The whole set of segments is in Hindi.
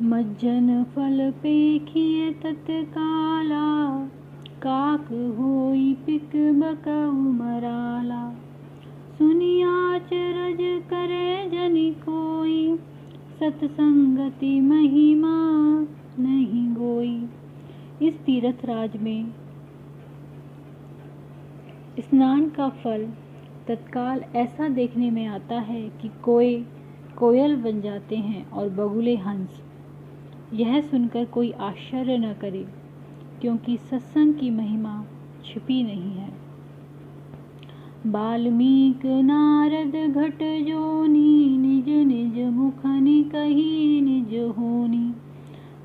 मज्जन फल पेखिए तत्काला, काक होई पिक बकऊ मराला। सुनिया चरज करे जनि कोई, सतसंगति महिमा नहीं गोई। इस तीर्थ राज में स्नान का फल तत्काल ऐसा देखने में आता है कि कोयल बन जाते हैं और बगुले हंस। यह सुनकर कोई आश्चर्य न करे, क्योंकि सत्संग की महिमा छिपी नहीं है। बाल्मीक नारद घट जोनी, निज निज मुखनि कही निज होनी।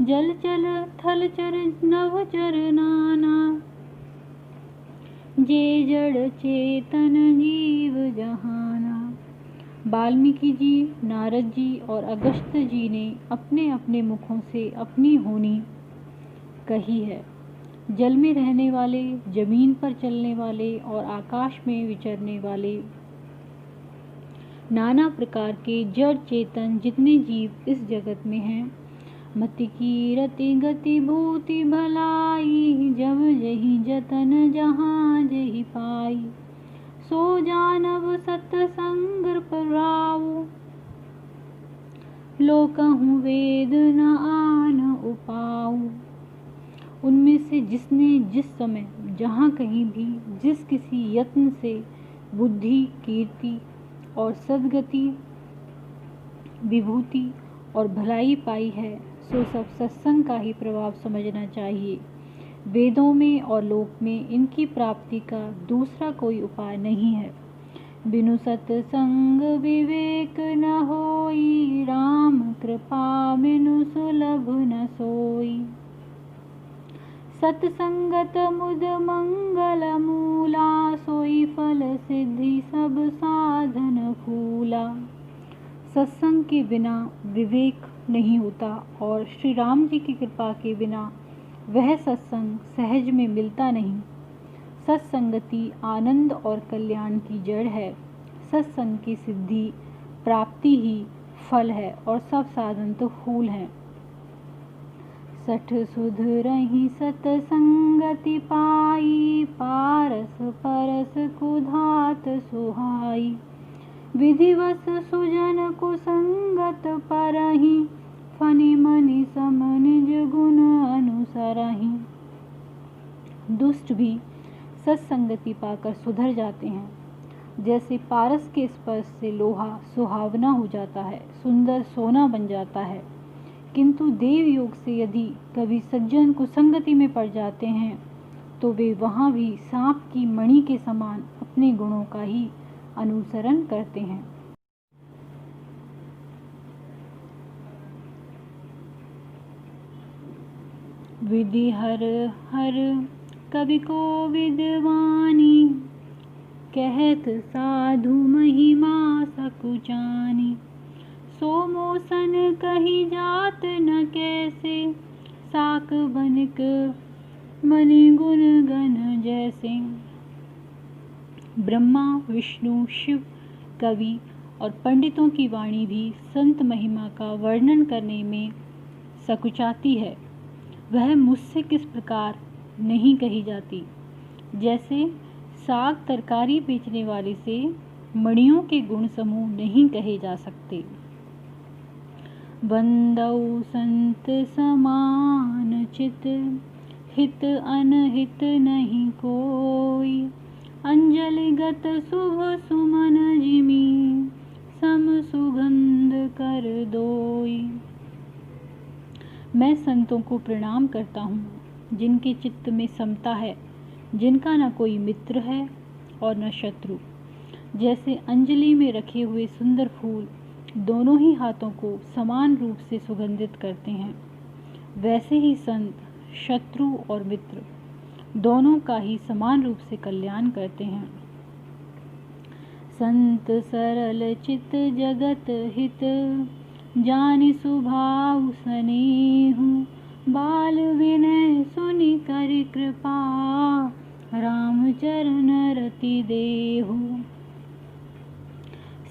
जल चल थल चर नभ चर नाना, जे जड़ चेतन जीव जहाना। वाल्मीकि जी, नारद जी और अगस्त्य जी ने अपने अपने मुखों से अपनी होनी कही है। जल में रहने वाले, जमीन पर चलने वाले और आकाश में विचरने वाले नाना प्रकार के जड़ चेतन जितने जीव इस जगत में हैं, मति की रति गति भूति भलाई, जब जही जतन जहाँ जही पाई। सो जानब सत्संग पराऊ, लोकहु वेद न आन उपाऊ। उनमें से जिसने जिस समय जहाँ कहीं भी जिस किसी यत्न से बुद्धि, कीर्ति और सद्गति, विभूति और भलाई पाई है, सो सब सत्संग का ही प्रभाव समझना चाहिए। वेदों में और लोक में इनकी प्राप्ति का दूसरा कोई उपाय नहीं है। बिनु सत्संग विवेक न होई, राम कृपा बिनु सुलभ न सोई। सत्संगत मुद मंगल मूला, सोई फल सिद्धि सब साधन फूला। सत्संग के बिना विवेक नहीं होता और श्री राम जी की कृपा के बिना वह सत्संग सहज में मिलता नहीं। सत्संगति आनंद और कल्याण की जड़ है। सत्संग की सिद्धि प्राप्ति ही फल है और सब साधन तो फूल हैं। सठ सुध रही सतसंगति पाई, पारस परस कुधात सुहाई। विधिवस सुजन कुसंगत परहि, फनि मनि सम निज गुण अनुसरहि। दुष्ट भी सत्संगति पाकर सुधर जाते हैं। जैसे पारस के स्पर्श से लोहा सुहावना हो जाता है, सुंदर सोना बन जाता है, किंतु देव योग से यदि कभी सज्जन कुसंगति में पड़ जाते हैं तो वे वहाँ भी सांप की मणि के समान अपने गुणों का ही अनुसरण करते हैं। विधि हर हर कवि को विद्वानी, कहत साधु महिमा सकुचानी। सो मोसन कही जात न कैसे, साक बनिक मनि गुण गण जैसे। ब्रह्मा, विष्णु, शिव, कवि और पंडितों की वाणी भी संत महिमा का वर्णन करने में सकुचाती है। वह मुझसे किस प्रकार नहीं कही जाती। जैसे साग तरकारी बेचने वाले से मणियों के गुण समूह नहीं कहे जा सकते। वंदौ संत समान चित, हित अनहित नहीं कोई। अंजलिगत शुभ सुमन जिमी, सम सुगंध कर दोई। मैं संतों को प्रणाम करता हूँ, जिनके चित्त में समता है, जिनका न कोई मित्र है और न शत्रु। जैसे अंजलि में रखे हुए सुंदर फूल दोनों ही हाथों को समान रूप से सुगंधित करते हैं, वैसे ही संत शत्रु और मित्र दोनों का ही समान रूप से कल्याण करते हैं। संत सरल चित जगत हित, जानि सुभाव स्नेहु। बाल विनय सुनि करि कृपा, राम चरण रति देहु।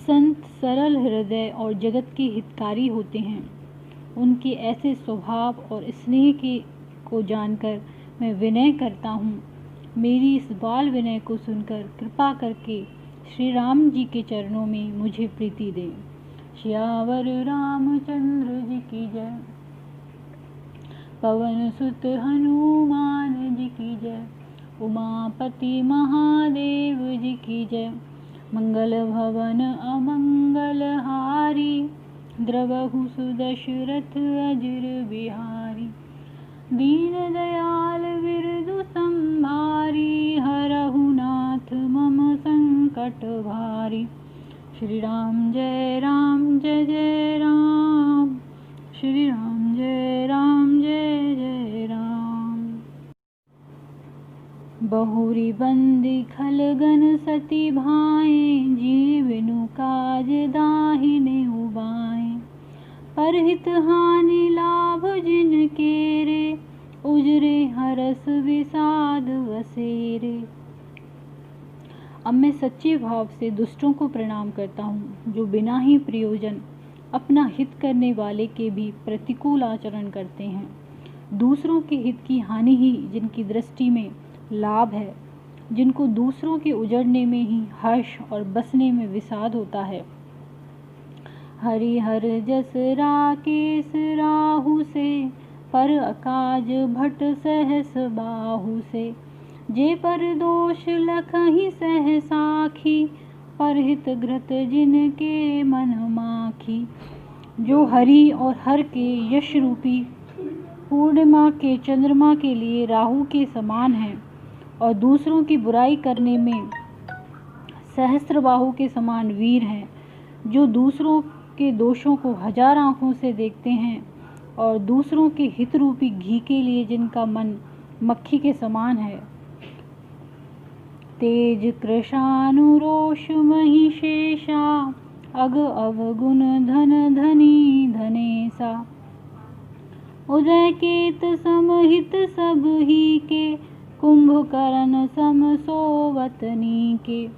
संत सरल हृदय और जगत के हितकारी होते हैं। उनके ऐसे स्वभाव और स्नेह के को जानकर मैं विनय करता हूँ। मेरी इस बाल विनय को सुनकर कृपा करके श्री राम जी के चरणों में मुझे प्रीति दें। श्यावर रामचंद्र जी की जय। पवन सुत हनुमान जी की जय। उमापति महादेव जी की जय। मंगल भवन अमंगल हारी। द्रवहु सुदशरथ अजर बिहारी। दीन दयाल विरधु संभारी। हरहु नाथ मम संकट भारी। श्री राम जय जय राम। श्री राम जय जय राम। बहुरी बंदी खलगन सती भाएं। जीवनु काज दाहिने उबाएं। परहित हानि लाभ जिनके रे। उजरे हरस विषाद वसेरे। अब मैं सच्चे भाव से दुष्टों को प्रणाम करता हूँ, जो बिना ही प्रयोजन अपना हित करने वाले के भी प्रतिकूल आचरण करते हैं। दूसरों के हित की हानि ही जिनकी दृष्टि में लाभ है, जिनको दूसरों के उजड़ने में ही हर्ष और बसने में विषाद होता है। हरिहर जस राकेश राहु से। पर अकाज भट सहस बाहु से। जे पर दोष लखहि सह साखी। परहित घृत जिनके मन माखी। जो हरि और हर के यश रूपी पूर्णिमा के चंद्रमा के लिए राहु के समान है और दूसरों की बुराई करने में सहस्त्रबाहु के समान वीर हैं। जो दूसरों के दोषों को 1000 आंखों से देखते हैं और दूसरों के हित रूपी घी के लिए जिनका मन मक्खी के समान है। तेज कृशानुरोष महिषेशा। अग अवगुण धन धनी धनेसा। उदय केत समहित सब ही के। कुंभकर्ण सम सोवतनी के।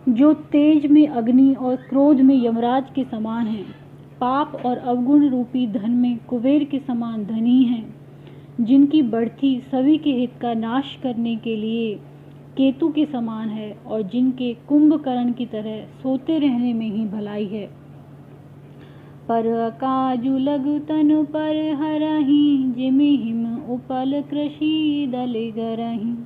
जो तेज में अग्नि और क्रोध में यमराज के समान हैं। पाप और अवगुण रूपी धन में कुबेर के समान धनी हैं। जिनकी बढ़ती सभी के हित का नाश करने के लिए केतु के समान है और जिनके कुंभकर्ण की तरह सोते रहने में ही भलाई है। पर काजु लघु तनु पर हरहि। जिमि हिम उपल कृषि दल गरहि।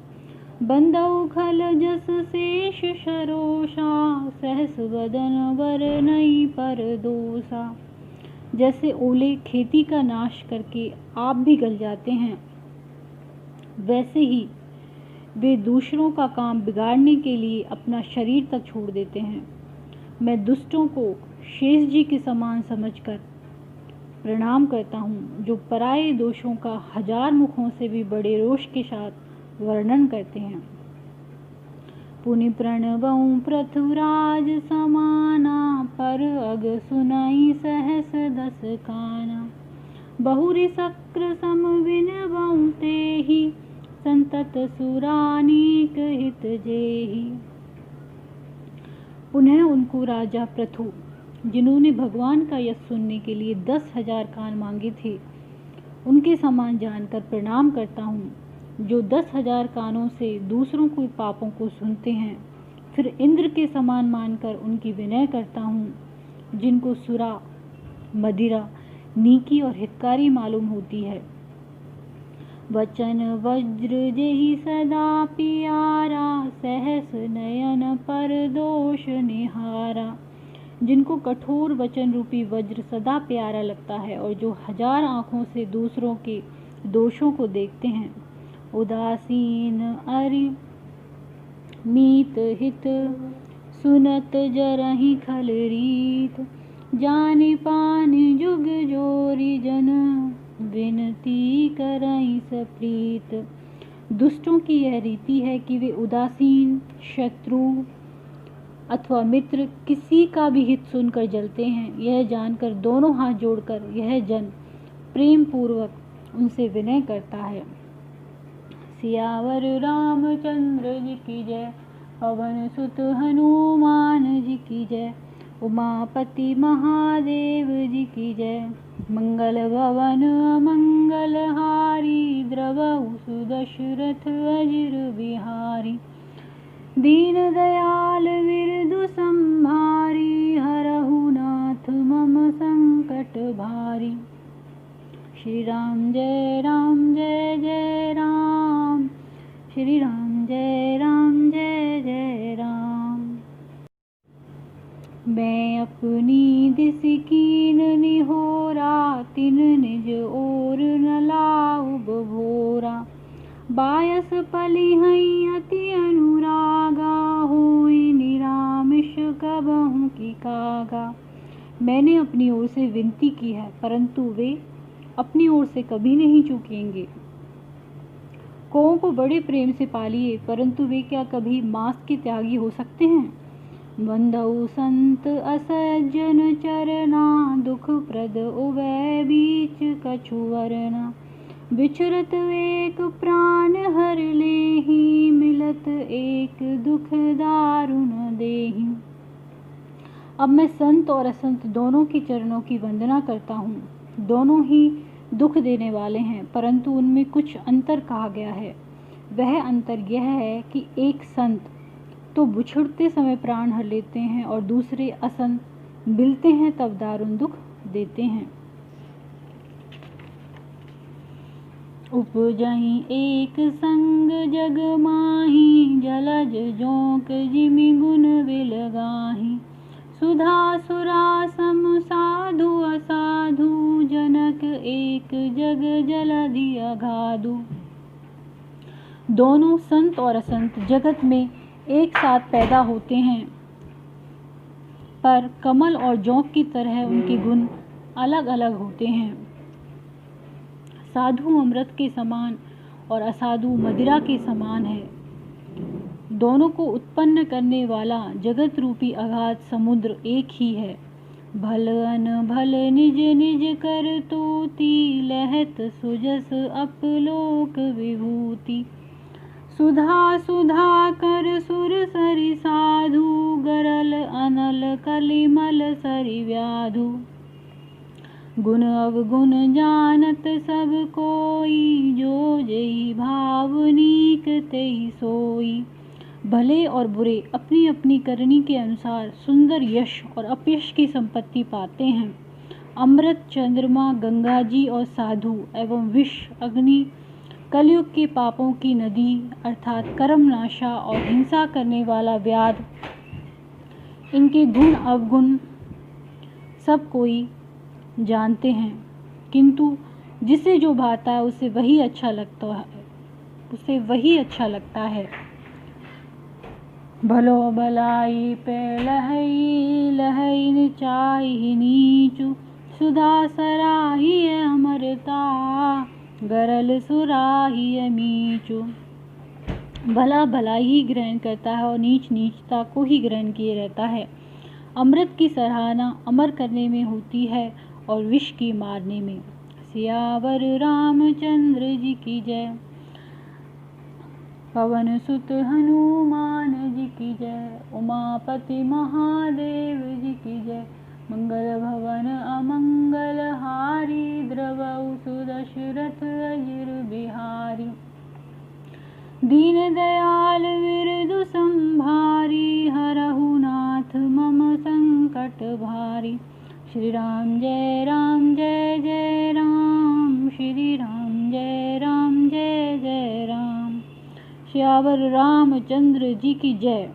बंदौ खल जस शेष सरोषा। सहस वदन वरनई पर दोषा। जैसे ओले खेती का नाश करके आप भी गल जाते हैं, वैसे ही वे दूसरों का काम बिगाड़ने के लिए अपना शरीर तक छोड़ देते हैं। मैं दुष्टों को शेष जी के समान समझकर प्रणाम करता हूँ, जो पराये दोषों का 1000 मुखों से भी बड़े रोष के साथ वर्णन करते हैं। पुनि प्रणवं पृथुराज समाना। पर अग सुनाई सहस दस काना। बहुरि शक्र सम विनवं तेहि। संतत सुरानीक हित जेहि। पुनः उनको राजा पृथु, जिन्होंने भगवान का यश सुनने के लिए 10,000 कान मांगे थे, उनके समान जानकर प्रणाम करता हूँ, जो 10,000 कानों से दूसरों के पापों को सुनते हैं। फिर इंद्र के समान मानकर उनकी विनय करता हूँ, जिनको सुरा, मदिरा, नीकी और हितकारी मालूम होती है। वचन वज्र जेहि सदा पियारा। सहस नयन पर दोष निहारा। जिनको कठोर वचन रूपी वज्र सदा प्यारा लगता है और जो 1000 आँखों से दूसरों के दोषों को देखते हैं। उदासीन अरि मीत हित। सुनत जरहि खल रीत। जानि पानि जुग जोरी जन। विनती करहि सप्रीत। दुष्टों की यह रीति है कि वे उदासीन, शत्रु अथवा मित्र किसी का भी हित सुनकर जलते हैं। यह जानकर दोनों हाथ जोड़कर यह जन प्रेम पूर्वक उनसे विनय करता है। सियावर रामचंद्र जी की जय। पवन सुत हनुमान जी की जय। उमापति महादेव जी की जय। मंगल भवन अमंगल हारी द्रवहु सुदशरथ अजिर बिहारी। दीन दयाल विरधु संभारी हरहु नाथ मम संकट भारी। श्री राम जय जय राम, श्री राम जय जय राम। मैं अपनी दिस कीन निहोरा, तिन निज ओर न लाऊ बभोरा। बायस पली हई अति अनुरागा, होई निरामिष कबहु की कागा। मैंने अपनी ओर से विनती की है, परंतु वे अपनी ओर से कभी नहीं चूकेंगे। कौओं को बड़े प्रेम से पालिए, परंतु वे क्या कभी मांस के त्यागी हो सकते हैं। बंधु संत असज्जन चरना, दुख प्रद उभय बीच कछु वरना। विचरत एक प्राण हर लेहि, मिलत एक दुख दारुण देहि। अब मैं संत और असंत दोनों के चरणों की वंदना करता हूँ। दोनों ही दुख देने वाले हैं, परंतु उनमें कुछ अंतर कहा गया है। वह अंतर यह है कि एक संत तो बिछुड़ते समय प्राण हर लेते हैं और दूसरे असंत मिलते हैं तब दारुण दुख देते हैं। उपजहि एक संग जग माही, जलज जोंक जिमि गुण बिलगाही। सुधा सुरा सम साधु असाधु, जनक एक जग जलधि अगाधु। दोनों संत और असंत जगत में एक साथ पैदा होते हैं, पर कमल और जोंक की तरह उनके गुण अलग अलग होते हैं। साधु अमृत के समान और असाधु मदिरा के समान है। दोनों को उत्पन्न करने वाला जगत रूपी अगाध समुद्र एक ही है। भल अन भल निज निज कर तोती, लहत सुजस अपलोक विभूति। सुधा सुधा कर सुर सरि साधु, गरल अनल कलिमल सरि व्याधु। गुण अवगुण जानत सब कोई, जो जई भाव नीक तेहि सोई। भले और बुरे अपनी अपनी करनी के अनुसार सुंदर यश और अपयश की संपत्ति पाते हैं। अमृत, चंद्रमा, गंगा जी और साधु एवं विष, अग्नि, कलयुग के पापों की नदी अर्थात कर्मनाशा और हिंसा करने वाला व्याध, इनके गुण अवगुण सब कोई जानते हैं, किंतु जिसे जो भाता है उसे वही अच्छा लगता है। भलो भलाई पे लहई, लहई निचाई नीचु। सुधा सराही अमरता, गरल सुराही मीचु। भला भलाई ही ग्रहण करता है और नीच नीचता को ही ग्रहण किए रहता है। अमृत की सराहना अमर करने में होती है और विष की मारने में। सियावर रामचंद्र जी की जय। पवन सुत हनुमान जी की जय। उमापति महादेव जी की जय। मंगल भवन अमंगल हारी, द्रवहु सुदशरथ अजिर बिहारी। दीन दयाल विरधु संभारी, हरहु नाथ मम संकट भारी। श्री राम जय जय राम, श्री राम जय जय राम। श्यावर रामचंद्र जी की जय।